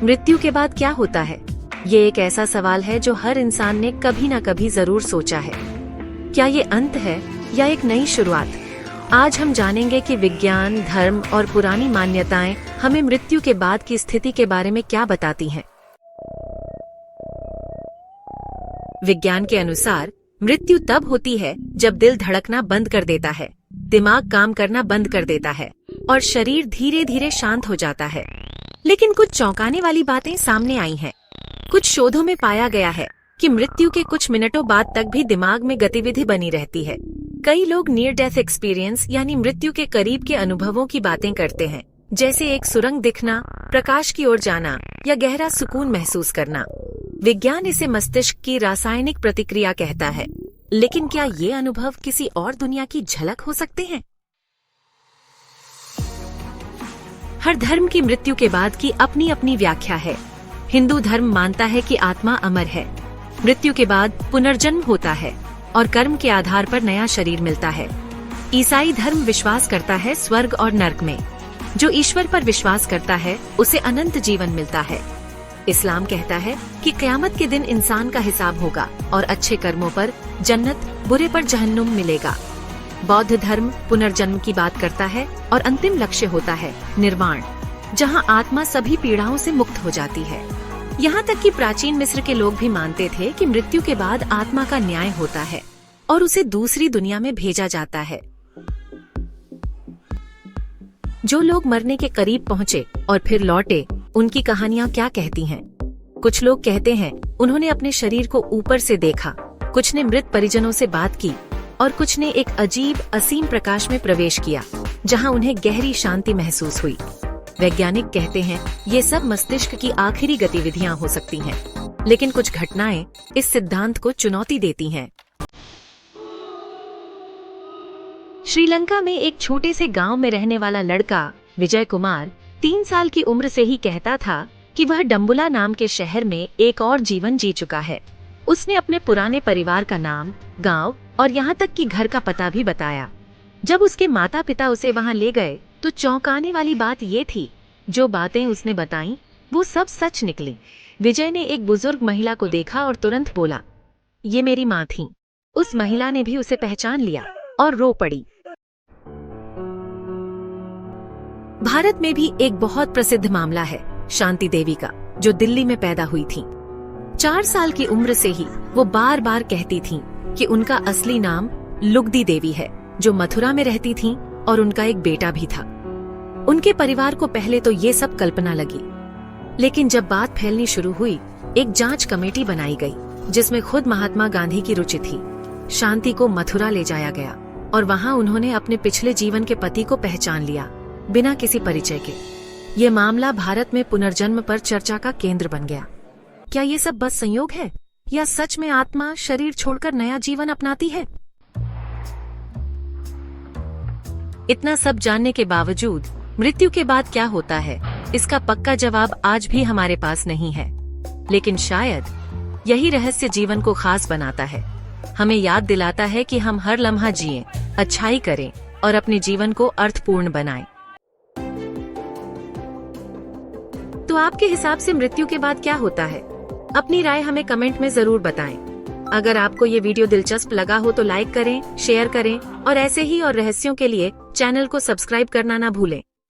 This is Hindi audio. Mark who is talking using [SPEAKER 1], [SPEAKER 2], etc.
[SPEAKER 1] मृत्यु के बाद क्या होता है? ये एक ऐसा सवाल है जो हर इंसान ने कभी न कभी जरूर सोचा है। क्या ये अंत है या एक नई शुरुआत? आज हम जानेंगे कि विज्ञान, धर्म और पुरानी मान्यताएं हमें मृत्यु के बाद की स्थिति के बारे में क्या बताती हैं। विज्ञान के अनुसार मृत्यु तब होती है जब दिल धड़कना बंद कर देता है, दिमाग काम करना बंद कर देता है और शरीर धीरे धीरे शांत हो जाता है। लेकिन कुछ चौंकाने वाली बातें सामने आई हैं। कुछ शोधों में पाया गया है कि मृत्यु के कुछ मिनटों बाद तक भी दिमाग में गतिविधि बनी रहती है। कई लोग नियर डेथ एक्सपीरियंस यानी मृत्यु के करीब के अनुभवों की बातें करते हैं, जैसे एक सुरंग दिखना, प्रकाश की ओर जाना या गहरा सुकून महसूस करना। विज्ञान इसे मस्तिष्क की रासायनिक प्रतिक्रिया कहता है, लेकिन क्या ये अनुभव किसी और दुनिया की झलक हो सकते हैं? हर धर्म की मृत्यु के बाद की अपनी अपनी व्याख्या है। हिंदू धर्म मानता है कि आत्मा अमर है, मृत्यु के बाद पुनर्जन्म होता है और कर्म के आधार पर नया शरीर मिलता है। ईसाई धर्म विश्वास करता है स्वर्ग और नर्क में। जो ईश्वर पर विश्वास करता है उसे अनंत जीवन मिलता है। इस्लाम कहता है कि क़यामत के दिन इंसान का हिसाब होगा और अच्छे कर्मों पर जन्नत, बुरे पर जहन्नुम मिलेगा। बौद्ध धर्म पुनर्जन्म की बात करता है और अंतिम लक्ष्य होता है निर्वाण, जहां आत्मा सभी पीड़ाओं से मुक्त हो जाती है। यहाँ तक कि प्राचीन मिस्र के लोग भी मानते थे कि मृत्यु के बाद आत्मा का न्याय होता है और उसे दूसरी दुनिया में भेजा जाता है। जो लोग मरने के करीब पहुँचे और फिर लौटे, उनकी कहानियाँ क्या कहती हैं? कुछ लोग कहते हैं उन्होंने अपने शरीर को ऊपर से देखा, कुछ ने मृत परिजनों से बात की और कुछ ने एक अजीब असीम प्रकाश में प्रवेश किया, जहां उन्हें गहरी शांति महसूस हुई। वैज्ञानिक कहते हैं ये सब मस्तिष्क की आखिरी गतिविधियां हो सकती हैं, लेकिन कुछ घटनाएं इस सिद्धांत को चुनौती देती हैं। श्रीलंका में एक छोटे से गांव में रहने वाला लड़का विजय कुमार 3 साल की उम्र से ही कहता था कि वह डम्बुला नाम के शहर में एक और जीवन जी चुका है। उसने अपने पुराने परिवार का नाम, गांव और यहाँ तक कि घर का पता भी बताया। जब उसके माता पिता उसे वहाँ ले गए तो चौंकाने वाली बात ये थी, जो बातें उसने बताईं वो सब सच निकली। विजय ने एक बुजुर्ग महिला को देखा और तुरंत बोला, ये मेरी माँ थी। उस महिला ने भी उसे पहचान लिया और रो पड़ी। भारत में भी एक बहुत प्रसिद्ध मामला है शांति देवी का, जो दिल्ली में पैदा हुई थी। 4 साल की उम्र से ही वो बार बार कहती थीं कि उनका असली नाम लुगदी देवी है, जो मथुरा में रहती थीं और उनका एक बेटा भी था। उनके परिवार को पहले तो ये सब कल्पना लगी, लेकिन जब बात फैलनी शुरू हुई, एक जांच कमेटी बनाई गई जिसमें खुद महात्मा गांधी की रुचि थी। शांति को मथुरा ले जाया गया और वहाँ उन्होंने अपने पिछले जीवन के पति को पहचान लिया, बिना किसी परिचय के। ये मामला भारत में पुनर्जन्म पर चर्चा का केंद्र बन गया। क्या ये सब बस संयोग है या सच में आत्मा शरीर छोड़कर नया जीवन अपनाती है? इतना सब जानने के बावजूद मृत्यु के बाद क्या होता है, इसका पक्का जवाब आज भी हमारे पास नहीं है। लेकिन शायद यही रहस्य जीवन को खास बनाता है। हमें याद दिलाता है कि हम हर लम्हा जिएं, अच्छाई करें और अपने जीवन को अर्थपूर्ण बनाएं। तो आपके हिसाब से मृत्यु के बाद क्या होता है? अपनी राय हमें कमेंट में जरूर बताएं। अगर आपको ये वीडियो दिलचस्प लगा हो तो लाइक करें, शेयर करें और ऐसे ही और रहस्यों के लिए चैनल को सब्सक्राइब करना ना भूलें।